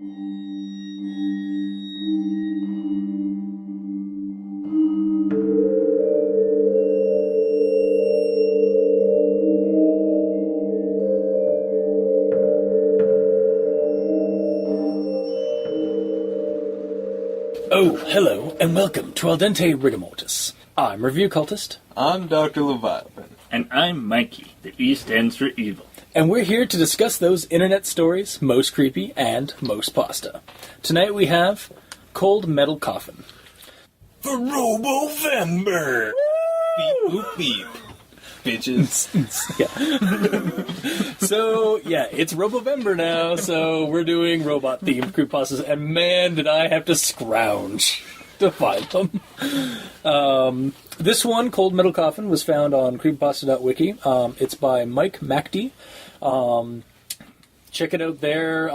Oh, hello, and welcome to Al Dente Rigamortis. I'm Review Cultist. I'm Dr. Leviathan. And I'm Mikey, the E stands for evil. And we're here to discuss those internet stories, most creepy and most pasta. Tonight we have Cold Metal Coffin. For Robovember! Beep, boop, beep. Bitches. Yeah. So, yeah, it's Robovember now, so we're doing robot-themed creepypastas, and man, did I have to scrounge to find them. This one, Cold Metal Coffin, was found on Creepypasta.wikia. It's by MacDee. Check it out there.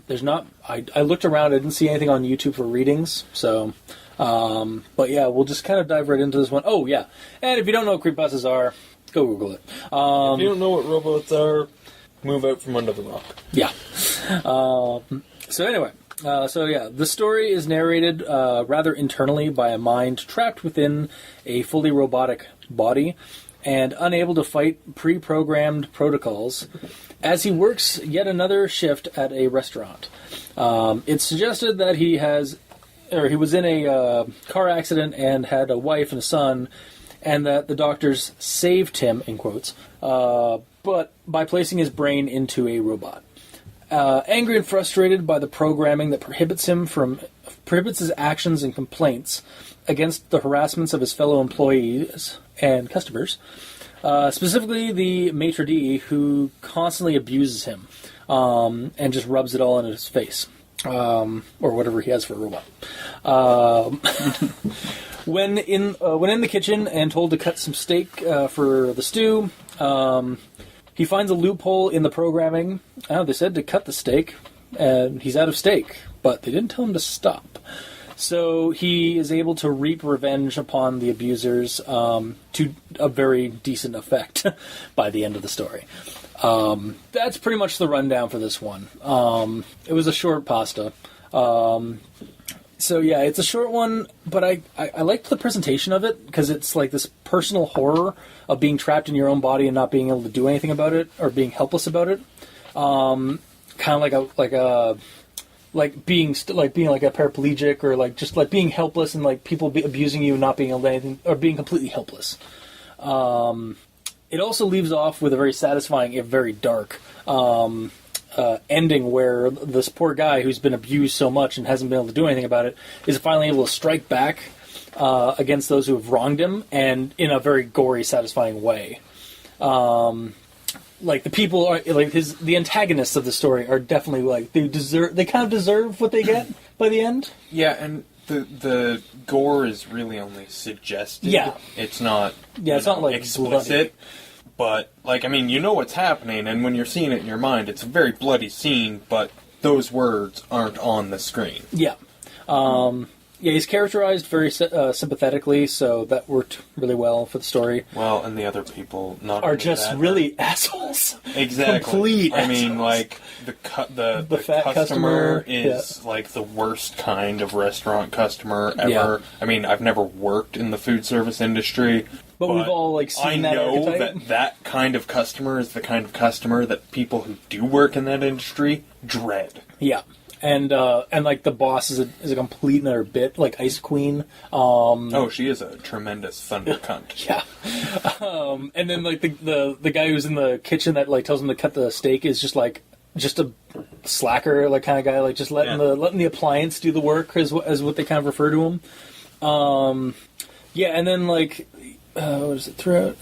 There's not... I looked around, I didn't see anything on YouTube for readings, so... but yeah, we'll just kind of dive right into this one. Oh, yeah. And if you don't know what creepypastas are, go Google it. If you don't know what robots are, move out from under the rock. Yeah. So anyway, the story is narrated rather internally by a mind trapped within a fully robotic body and unable to fight pre-programmed protocols as he works yet another shift at a restaurant. It's suggested that he was in a car accident and had a wife and a son, and that the doctors saved him, in quotes, but by placing his brain into a robot. Angry and frustrated by the programming that prohibits his actions and complaints against the harassments of his fellow employees and customers, specifically the maitre d', who constantly abuses him and just rubs it all in his face. Or whatever he has for a robot. When in the kitchen and told to cut some steak for the stew, he finds a loophole in the programming. They said to cut the steak, and he's out of steak, but they didn't tell him to stop. So he is able to reap revenge upon the abusers to a very decent effect by the end of the story. That's pretty much the rundown for this one. It was a short pasta. So yeah, it's a short one, but I liked the presentation of it because it's like this personal horror of being trapped in your own body and not being able to do anything about it or being helpless about it. Kind of like being a paraplegic or like just like being helpless and like people abusing you and not being able to do anything or being completely helpless. It also leaves off with a very satisfying, if very dark, ending where this poor guy who's been abused so much and hasn't been able to do anything about it is finally able to strike back against those who have wronged him, and in a very gory, satisfying way. Like the people are like the antagonists of the story are definitely like they kind of deserve what they get by the end. Yeah, and the gore is really only suggested. Yeah, it's not. Yeah, it's not like explicit. Bloody. But like, I mean, you know what's happening, and when you're seeing it in your mind, it's a very bloody scene. But those words aren't on the screen. Yeah. Yeah, he's characterized very sympathetically, so that worked really well for the story. Well, and the other people are just really assholes. Exactly. Complete I assholes. mean, like the fat customer is like the worst kind of restaurant customer ever. Yeah. I mean, I've never worked in the food service industry, but we've all like seen that archetype. I know that kind of customer is the kind of customer that people who do work in that industry dread. Yeah. And like the boss is a complete another bit, like Ice Queen. Oh, she is a tremendous thunder cunt. Yeah. And then like the guy who's in the kitchen that like tells him to cut the steak is just a slacker, like kind of guy, like just letting the appliance do the work as what they kind of refer to him. Yeah, and then like. What is it throughout?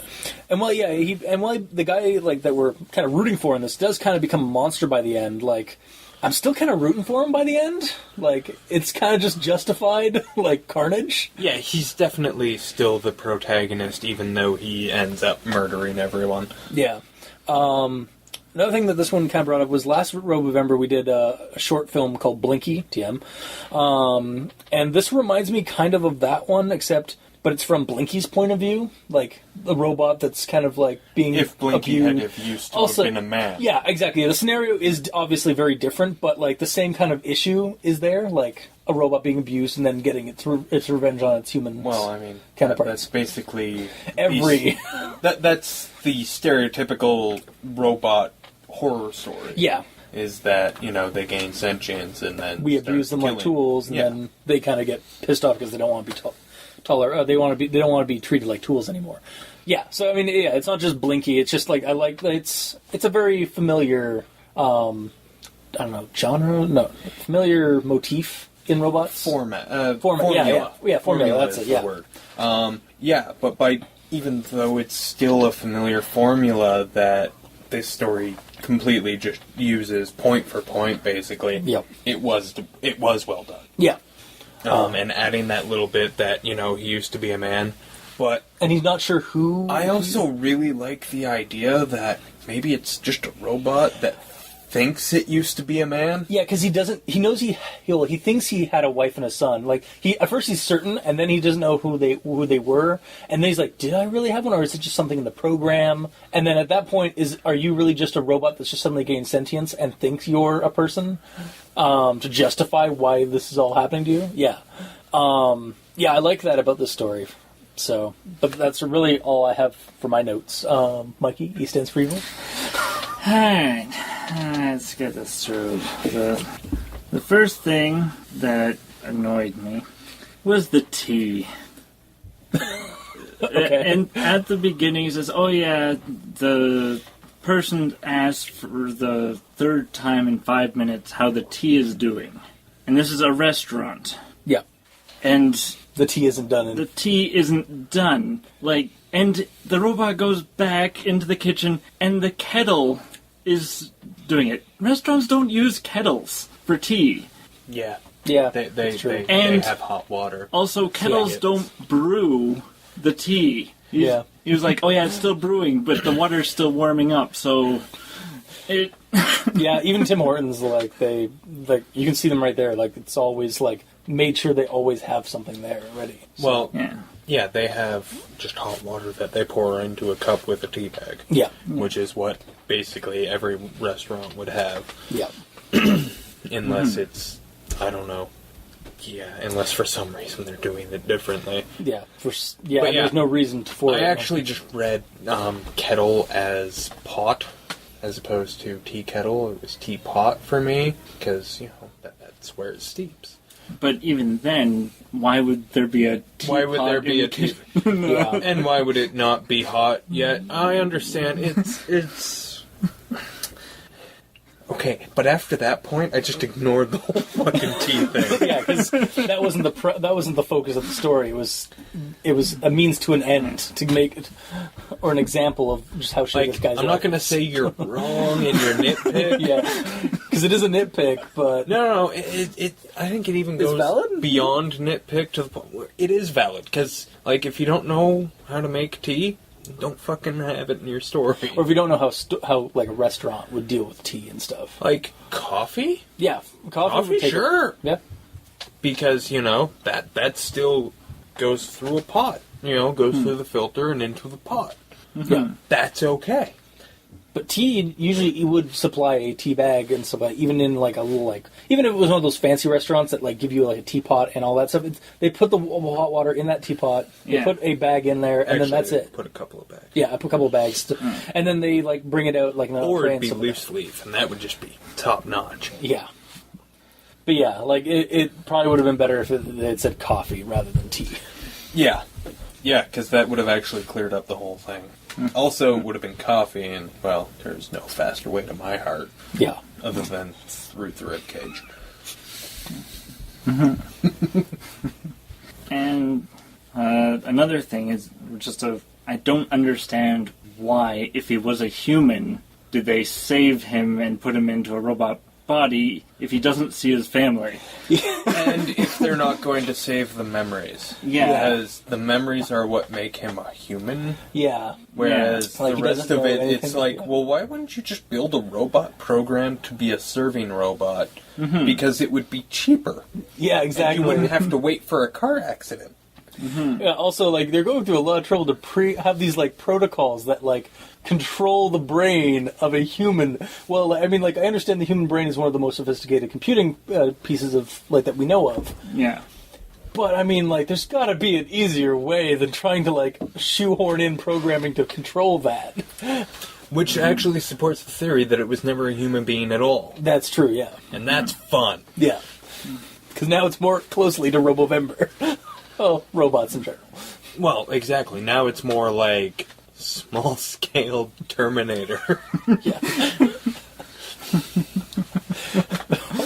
And while the guy like that we're kind of rooting for in this does kind of become a monster by the end, like I'm still kind of rooting for him by the end. Like it's kind of just justified, like carnage. Yeah, he's definitely still the protagonist, even though he ends up murdering everyone. Yeah. Another thing that this one kind of brought up was last Robovember we did a short film called Blinky, TM. And this reminds me kind of that one, except but it's from Blinky's point of view, like the robot that's kind of like being If Blinky abused. had have used to have been a man. Yeah, exactly. The scenario is obviously very different, but like the same kind of issue is there, like a robot being abused and then getting its revenge on its human. Well, I mean, counterparts. that's basically That's the stereotypical robot horror story. Yeah. Is that, they gain sentience and then We start abuse them like killing. tools, and then they kind of get pissed off because they don't want to be taller. They don't want to be treated like tools anymore. Yeah. So I mean, yeah, it's not just Blinky. It's just like it's a very familiar, I don't know, genre. No, familiar motif in robots. Formula. Formula. That's is it. Yeah. the word. But even though it's still a familiar formula that this story completely just uses point for point, basically. Yep. It was well done. Yeah. And adding that little bit that, he used to be a man. But and he's not sure who. I also really like the idea that maybe it's just a robot that thinks it used to be a man. Yeah, because he doesn't. He knows he thinks he had a wife and a son. Like at first he's certain, and then he doesn't know who they were. And then he's like, "Did I really have one, or is it just something in the program?" And then at that point, are you really just a robot that's just suddenly gained sentience and thinks you're a person to justify why this is all happening to you? Yeah, I like that about this story. So, but that's really all I have for my notes. Mikey, E stands for evil. Alright, let's get this through. The first thing that annoyed me was the tea. Okay. And at the beginning, he says, "Oh yeah, the person asked for the third time in 5 minutes how the tea is doing." And this is a restaurant. Yeah. And the tea isn't done. The tea isn't done. And the robot goes back into the kitchen, and the kettle is doing it. Restaurants don't use kettles for tea. Yeah. Yeah, They And have hot water. Also, kettles don't brew the tea. He was like, "Oh yeah, it's still brewing, but the water's still warming up, so it." Yeah, even Tim Hortons, you can see them right there. Like, it's always made sure they always have something there ready. So. Well, yeah, they have just hot water that they pour into a cup with a tea bag. Yeah. Which is what basically every restaurant would have. Yeah. Unless it's, I don't know. Yeah, unless for some reason they're doing it differently. Yeah. There's no reason for it. I actually just read kettle as pot as opposed to tea kettle. It was teapot for me because, that's where it steeps. But even then, why would there be a teapot? Why would there be a tea? Yeah. And why would it not be hot yet? I understand. It's okay, but after that point, I just ignored the whole fucking tea thing. Yeah, because that wasn't the focus of the story. It was a means to an end to make it, or an example of just how shitty this guy's. I'm not going to say you're wrong in your nitpick. Yeah, because it is a nitpick, but no. It I think it even goes valid? beyond nitpick to the point where it is valid. Because if you don't know how to make tea, don't fucking have it in your story. Or if you don't know how a restaurant would deal with tea and stuff. Like coffee? Yeah, Coffee, sure. Yeah. Because, that still goes through a pot. Goes through the filter and into the pot. Yeah. That's okay. But tea, usually you would supply a tea bag and stuff, even in a little, even if it was one of those fancy restaurants that give you a teapot and all that stuff, they put the hot water in that teapot, they put a bag in there, and then that's it. Put a couple of bags. Yeah, I put a couple of bags. And then they bring it out in a or tray it'd be and loose leaf, and that would just be top notch. Yeah. But yeah, it probably would have been better if it had said coffee rather than tea. Yeah. Yeah, because that would have actually cleared up the whole thing. Also, it would have been coffee, and, well, there's no faster way to my heart. Yeah. Other than through the rib cage. And another thing is I don't understand why, if he was a human, did they save him and put him into a robot body if he doesn't see his family? And if they're not going to save the memories. Yeah. Because the memories are what make him a human. Yeah. Whereas Yeah. the rest of it, it's well, why wouldn't you just build a robot program to be a serving robot? Mm-hmm. Because it would be cheaper. Yeah, exactly. And you wouldn't have to wait for a car accident. Yeah, also, like, they're going through a lot of trouble to have these, like, protocols that, like, control the brain of a human. Well, I mean, like, I understand the human brain is one of the most sophisticated computing pieces of, like, that we know of. Yeah. But, I mean, like, there's gotta be an easier way than trying to, like, shoehorn in programming to control that. Which actually supports the theory that it was never a human being at all. That's true, yeah. And that's fun. Yeah. Because now it's more closely to Robovember. Oh, robots in general. Well, exactly. Now it's more like small-scale Terminator. Yeah.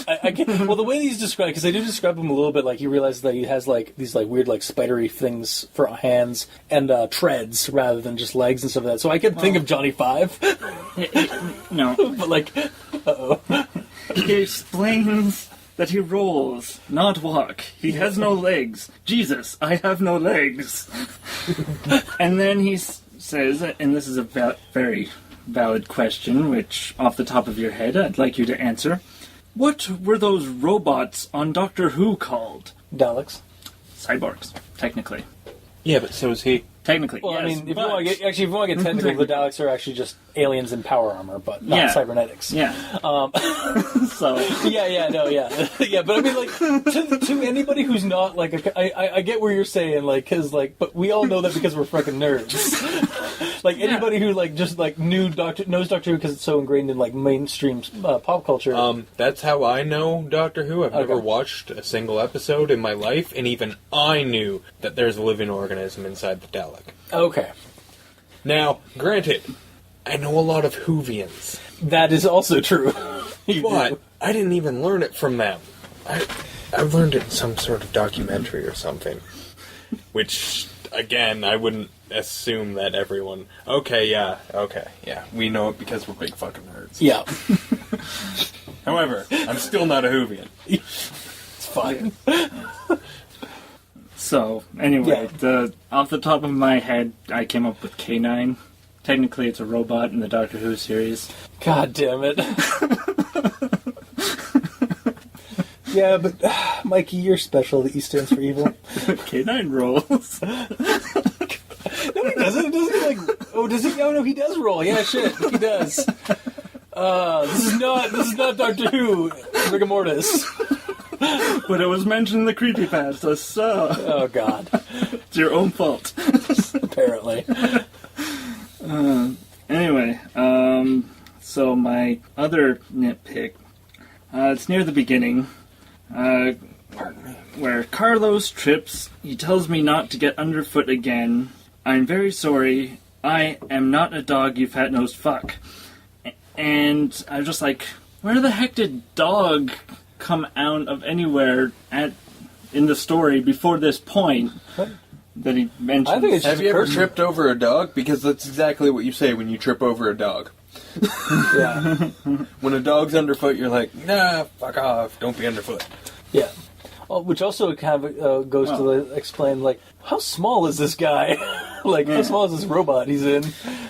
I get, well, the way he's described, because they do describe him a little bit, like he realizes that he has like these like weird like spidery things for hands and treads rather than just legs and stuff like that. So I could think of Johnny Five. No. But like, He explains that he rolls, not walk. He has no legs. Jesus, I have no legs. And then he says, and this is a very valid question, which off the top of your head I'd like you to answer. What were those robots on Doctor Who called? Daleks. Cyborgs, technically. Yeah, but so is he. Technically, Well, yes. I mean, if you want to get technical, the Daleks are actually just aliens in power armor, but not cybernetics. Yeah. So. Yeah, but I mean, like, to anybody who's not, like, I get where you're saying, like, because, like, but we all know that because we're fucking nerds. Like, anybody who, like, just, like, knows Doctor Who because it's so ingrained in, like, mainstream pop culture. That's how I know Doctor Who. I've never watched a single episode in my life, and even I knew that there's a living organism inside the Dalek. Okay. Now, granted, I know a lot of Whovians. That is also true. But I didn't even learn it from them. I learned it in some sort of documentary or something. Which, again, I wouldn't assume that everyone... Okay, yeah. We know it because we're big fucking nerds. Yeah. However, I'm still not a Whovian. It's fine. So, anyway, off the top of my head, I came up with K9. Technically, it's a robot in the Doctor Who series. God damn it. Yeah, but, Mikey, you're special. The E stands for evil. K9 rolls. No, he doesn't. Doesn't he, like... Oh, does he? Oh, no, he does roll. Yeah, shit. He does. This is not Doctor Who. Rigor mortis. But it was mentioned in the creepypasta, so... Oh, God. It's your own fault. Apparently. Anyway, so my other nitpick, it's near the beginning, where Carlos trips. He tells me not to get underfoot again. I'm very sorry. I am not a dog, you fat-nosed fuck. And I was just like, where the heck did dog come out of anywhere in the story before this point that he mentioned? I think it's Have you ever tripped over a dog? Because that's exactly what you say when you trip over a dog. Yeah. When a dog's underfoot, you're like, nah, fuck off, don't be underfoot. Yeah. Oh, which also kind of goes to explain, like, how small is this guy? Like, how small is this robot he's in?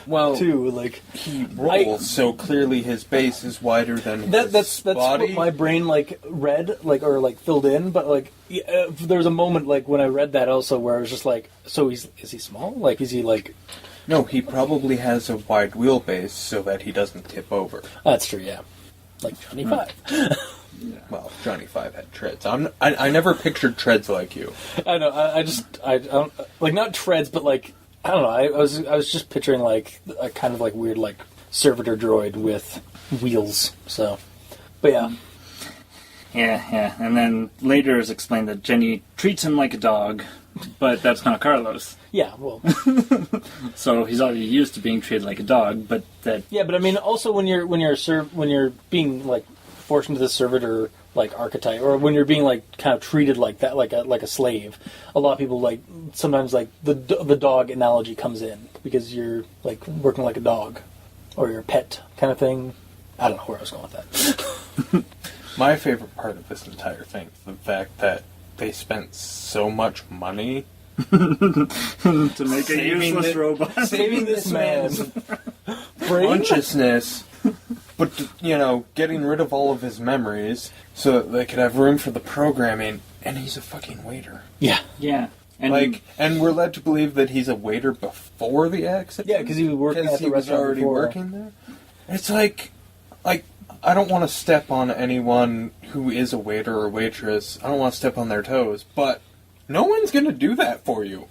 Well, too, like... He rolls, so clearly his base is wider than his that's body. what my brain, like, read, like, or, like, filled in, but, like, there was a moment, like, when I read that also where I was just like, so is he small? Like, is he, like... No, he probably has a wide wheelbase so that he doesn't tip over. That's true, yeah. Like Johnny Five. Yeah. Well, Johnny Five had treads. I never pictured treads like you. I know. I don't like not treads, but like I don't know. I was just picturing like a kind of like weird like servitor droid with wheels. So, but yeah. Yeah. And then later is explained that Jenny treats him like a dog, but that's not Carlos. Yeah, well. So he's already used to being treated like a dog, but that... Yeah, but I mean, also when you're being like forced into the servitor like archetype, or when you're being like kind of treated like that, like a slave, a lot of people like sometimes like the dog analogy comes in because you're like working like a dog, or your pet kind of thing. I don't know where I was going with that. My favorite part of this entire thing is the fact that they spent so much money to make a useless robot. Saving this man's consciousness, but, getting rid of all of his memories so that they could have room for the programming, and he's a fucking waiter. Yeah. Yeah. And and we're led to believe that he's a waiter before the accident. Yeah, because he was working at the he was restaurant already before. working there. It's like I don't want to step on anyone who is a waiter or waitress. I don't want to step on their toes, but no one's going to do that for you.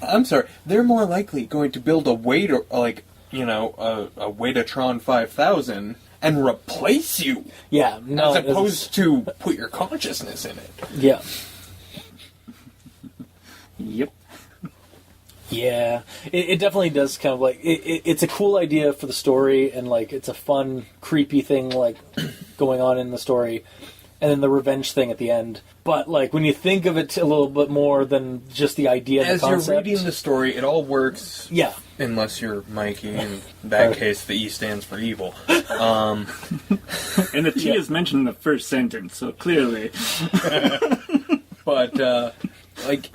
I'm sorry. They're more likely going to build a waiter, a Waitatron 5000 and replace you. Yeah, no, as opposed to put your consciousness in it. Yeah. Yep. Yeah, it definitely does kind of like it's a cool idea for the story, and like it's a fun, creepy thing like going on in the story, and then the revenge thing at the end. But like when you think of it a little bit more than just the idea, As the concept, you're reading the story, it all works. Yeah. Unless you're Mikey, in that case, the E stands for evil. And the T is mentioned in the first sentence, so clearly. But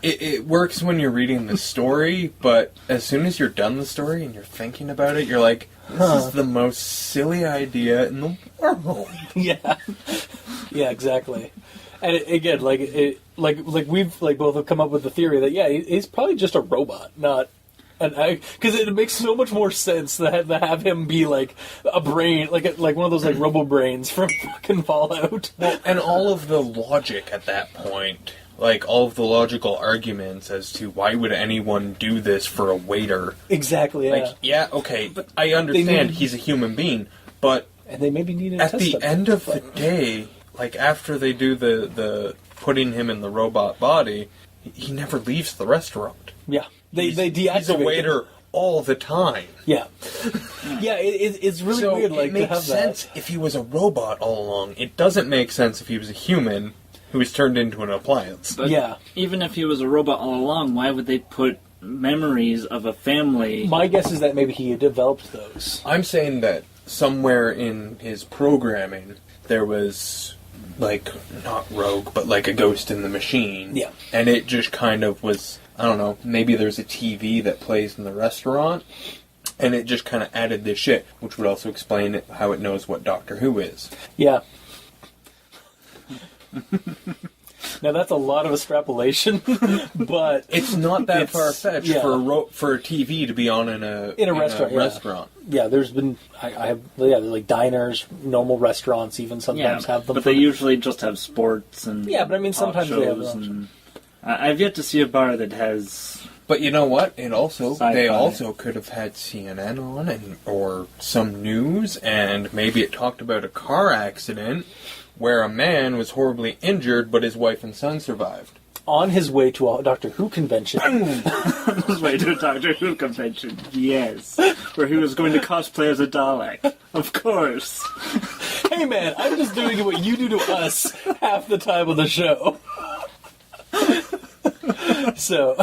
it works when you're reading the story, but as soon as you're done the story and you're thinking about it, you're like, this is the most silly idea in the world. Yeah, yeah, exactly. And again, like we've both have come up with the theory that he's probably just a robot, not. Because it makes so much more sense to have him be like a brain, like one of those like robo brains from fucking Fallout. Well, and all of the logic at that point, like all of the logical arguments as to why would anyone do this for a waiter. Exactly. Yeah. Like, yeah, okay, but I understand he's a human being, but and they maybe need to at test the him. end of the day, like after they do the putting him in the robot body, he never leaves the restaurant. Yeah. They deactivate He's a waiter him. all the time. Yeah. Yeah, it's really So weird. Like it makes to have sense if he was a robot all along. It doesn't make sense if he was a human who was turned into an appliance. But Yeah. even if he was a robot all along, why would they put memories of a family? My guess is that maybe he developed those. I'm saying that somewhere in his programming there was, like, not rogue, but like a ghost in the machine. Yeah. And it just kind of was, I don't know, maybe there's a TV that plays in the restaurant, and it just kind of added this shit, which would also explain how it knows what Doctor Who is. Yeah. Now that's a lot of extrapolation, but It's not that It's- far-fetched yeah. for a TV to be on in a restaurant, yeah. restaurant. yeah, there's been I have like diners, normal restaurants even sometimes have them. but for- they usually just have sports and Yeah, but I mean, talk sometimes they have shows them. and I've yet to see a bar that has. But you know what? They Sci-fi. also could have had CNN on or some news, and maybe it talked about a car accident where a man was horribly injured, but his wife and son survived. on his way to a Doctor Who convention. His way to a Doctor Who convention. Yes, where he was going to cosplay as a Dalek. Of course. Hey man, I'm just doing what you do to us half the time of the show. So,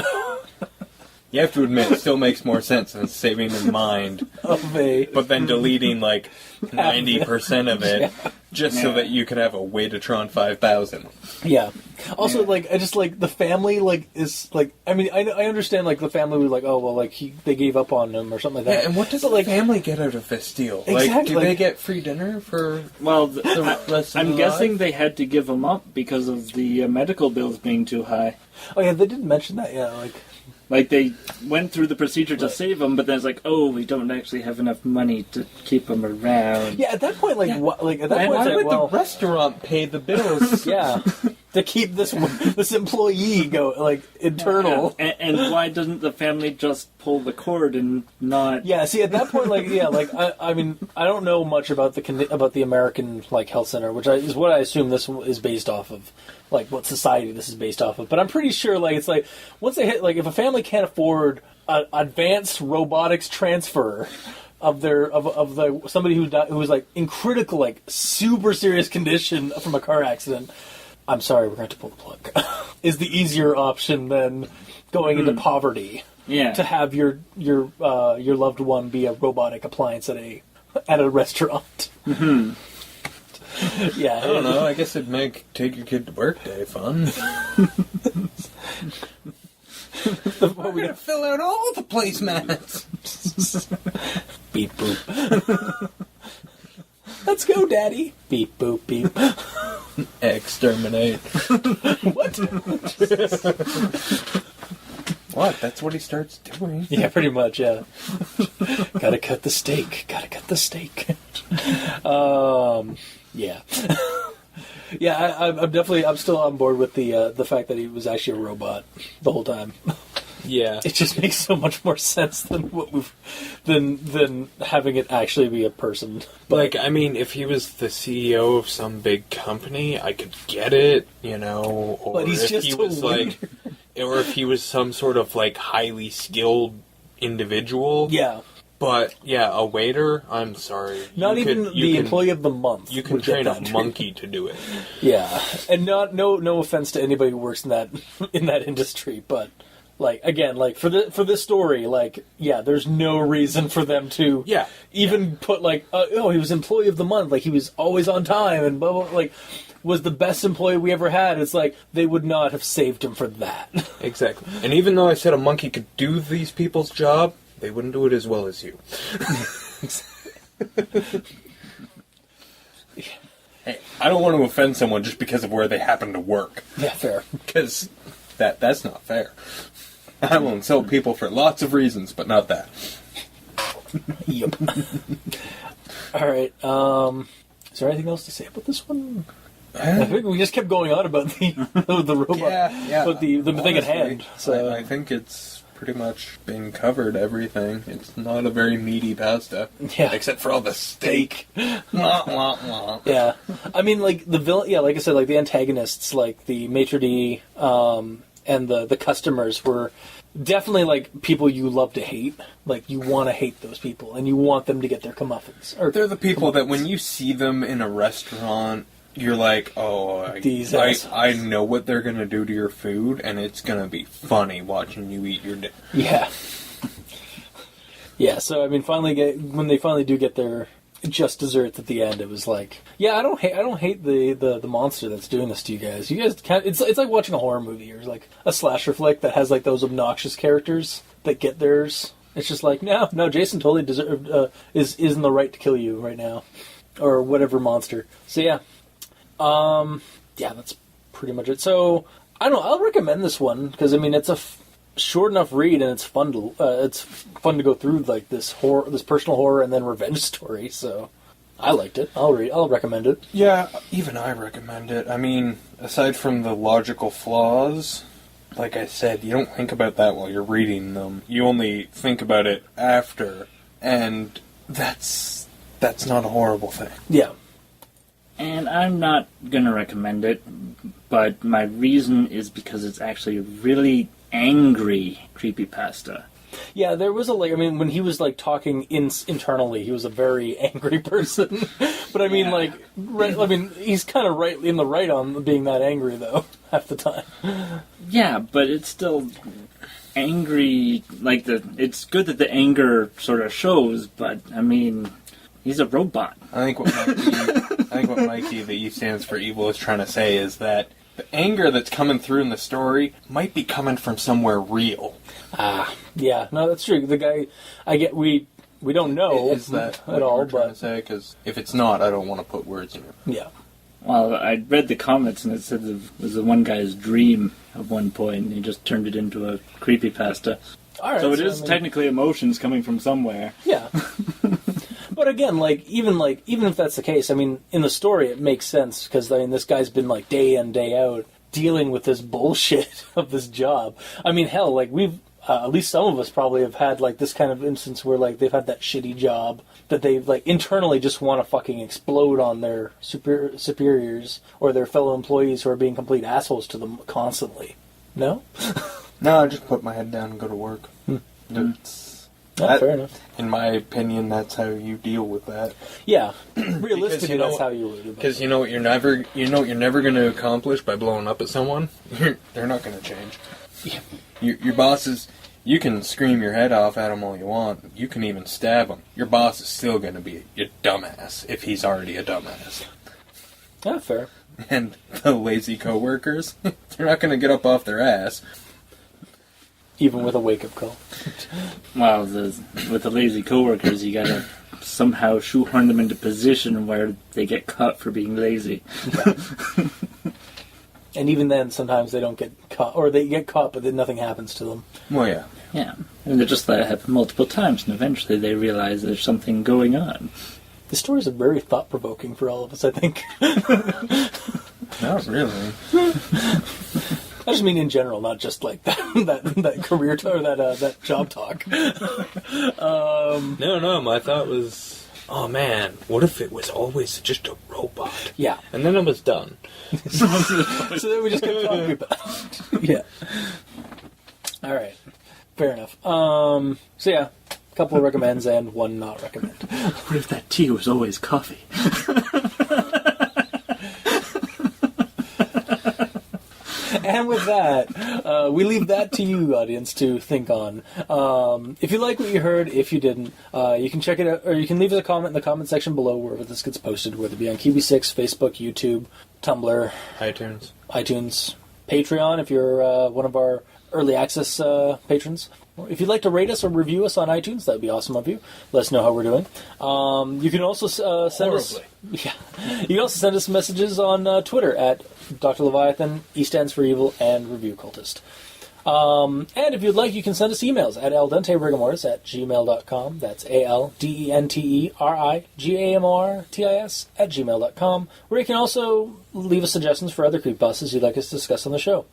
You have to admit, it still makes more sense than saving in mind, of a but then deleting like 90% of it just so Yeah. that you could have a Waitatron 5000. yeah. Also, Yeah. like I just like the family like is like I mean I understand like the family was like oh well like they gave up on him or something like that. Yeah, and what does But, the family get out of this deal? Like, Exactly. do they get free dinner for Well, the rest of I'm their guessing life? they had to give him up because of the medical bills being too high. Oh yeah, they did mention that. Yeah, Like, they went through the procedure to save him, but then it's like, oh, we don't actually have enough money to keep him around. yeah. At that point, like like at that point, Why it's like, would well, the restaurant pay the bills? yeah, to keep this employee go like internal. And why doesn't the family just pull the cord and not... Yeah, see, at that point, like, yeah, like, I mean, I don't know much about the American, like, health center, which is what I assume this is based off of, like, what society this is based off of. But I'm pretty sure, like, it's like, once they hit, like, if a family can't afford an advanced robotics transfer of somebody who was, like, in critical, like, super serious condition from a car accident, I'm sorry, we're going to have to pull the plug, is the easier option than going into poverty. Yeah. To have your loved one be a robotic appliance at a restaurant. Mm-hmm. Yeah, I don't know. I guess it'd make take your kid to work day fun. We're gonna fill out all the placemats. Beep boop. Let's go, Daddy. Beep boop beep. Exterminate. What? What? That's what he starts doing. Yeah, pretty much, yeah. Gotta cut the steak. Gotta cut the steak. Yeah. Yeah, I'm still on board with the fact that he was actually a robot the whole time. Yeah. It just makes so much more sense than having it actually be a person. Like, I mean, if he was the CEO of some big company, I could get it, you know. Or But he's if just he a was like, or if he was some sort of like highly skilled individual. Yeah. But yeah, a waiter. I'm sorry. Not even the employee of the month. You can would get train a that monkey to do it. Yeah, and no offense to anybody who works in that industry, but like again, like for this story, like yeah, there's no reason for them to even put like he was employee of the month, like he was always on time and blah, blah, like was the best employee we ever had. It's like they would not have saved him for that. Exactly. And even though I said a monkey could do these people's job, they wouldn't do it as well as you. Hey, I don't want to offend someone just because of where they happen to work. Yeah, fair. Because that's not fair. I will insult people for lots of reasons, but not that. Yep. All right. Is there anything else to say about this one? I think we just kept going on about the robot, about the thing at hand. So I think it's pretty much been covered everything. It's not a very meaty pasta, except for all the steak. Wah, wah, wah. Yeah, I mean, like the villain. Yeah, like I said, like the antagonists, like the maitre d' and the customers were definitely like people you love to hate. Like you want to hate those people, and you want them to get their comeuppance. Or they're the people that when you see them in a restaurant, you're like, oh, I know what they're going to do to your food, and it's going to be funny watching you eat your dinner. Yeah. Yeah, so, I mean, when they finally do get their just desserts at the end, it was like, yeah, I don't hate the monster that's doing this to you guys. You guys it's like watching a horror movie or like a slasher flick that has like those obnoxious characters that get theirs. It's just like, no, Jason totally is in the right to kill you right now. Or whatever monster. So, yeah. Yeah, that's pretty much it. So, I don't know, I'll recommend this one, because, I mean, it's a short enough read, and it's fun to go through, like, this personal horror and then revenge story, so I liked it. I'll recommend it. Yeah, even I recommend it. I mean, aside from the logical flaws, like I said, you don't think about that while you're reading them. You only think about it after, and that's not a horrible thing. Yeah. And I'm not going to recommend it, but my reason is because it's actually a really angry creepypasta. Yeah, there was when he was, like, talking internally, he was a very angry person. But, I mean, he's kind of right in the right on being that angry, though, half the time. Yeah, but it's still angry, it's good that the anger sort of shows, but, I mean, he's a robot. I think what Mikey, the E stands for evil, is trying to say is that the anger that's coming through in the story might be coming from somewhere real. Yeah, no, that's true. The guy, we don't know is that at all, but trying to say? Because if it's not, I don't want to put words in it. Yeah. Well, I read the comments and it said it was the one guy's dream at one point, and he just turned it into a creepypasta. All right, so it is technically emotions coming from somewhere. Yeah. But again, even if that's the case, I mean, in the story it makes sense, because, I mean, this guy's been, like, day in, day out dealing with this bullshit of this job. I mean, hell, like, we've, at least some of us probably have had, like, this kind of instance where, like, they've had that shitty job that they, like, internally just want to fucking explode on their superiors or their fellow employees who are being complete assholes to them constantly. No? No, I just put my head down and go to work. Fair enough. In my opinion, that's how you deal with that. Yeah, realistically, that's how you would do it. Because you know what you're never going to accomplish by blowing up at someone. They're not going to change. Yeah. Your bosses, you can scream your head off at them all you want. You can even stab them. Your boss is still going to be a dumbass if he's already a dumbass. Yeah, fair. And the lazy coworkers, they're not going to get up off their ass. even with a wake-up call. Well, with the lazy coworkers, you gotta somehow shoehorn them into position where they get caught for being lazy. And even then, sometimes they don't get caught, or they get caught, but then nothing happens to them. Well, yeah. Yeah, and they just let it happen multiple times, and eventually they realize there's something going on. The stories are very thought-provoking for all of us, I think. Not really. I just mean in general, not just like that career talk or that job talk. No, my thought was, oh man, what if it was always just a robot? Yeah. And then I was done. So then we just kept talking about it. Yeah. All right. Fair enough. So yeah, a couple of recommends and one not recommend. What if that tea was always coffee? And with that, we leave that to you, audience, to think on. If you like what you heard, if you didn't, you can check it out, or you can leave us a comment in the comment section below wherever this gets posted, whether it be on QB6, Facebook, YouTube, Tumblr, iTunes, Patreon, if you're one of our early access patrons. If you'd like to rate us or review us on iTunes, that would be awesome of you. Let us know how we're doing. You can also send us... Yeah. You can also send us messages on Twitter at Dr. Leviathan, E stands for Evil, and Review Cultist. And if you'd like, you can send us emails at aldenterigamortis@gmail.com. That's aldenterigamortis@gmail.com, where you can also leave us suggestions for other creepypastas you'd like us to discuss on the show.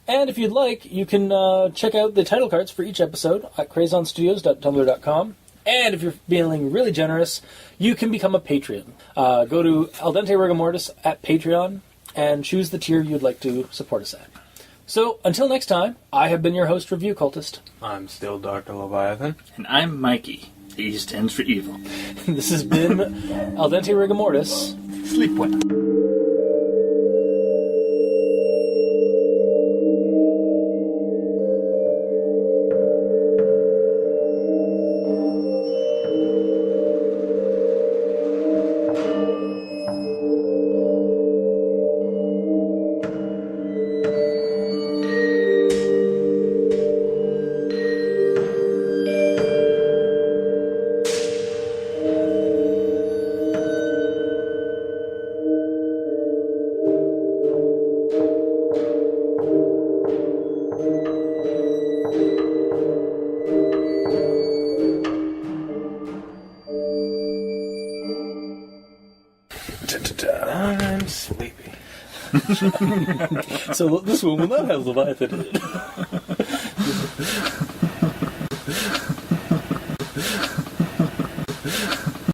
And if you'd like, you can check out the title cards for each episode at crazonstudios.tumblr.com. And if you're feeling really generous, you can become a Patreon. Go to aldenterigamortis at Patreon and choose the tier you'd like to support us at. So, until next time, I have been your host, Review Cultist. I'm still Dr. Leviathan. And I'm Mikey. The E stands for evil. This has been Al Dente Rigamortis. Sleep well. I'm sleepy. So this one will not have Leviathan in it.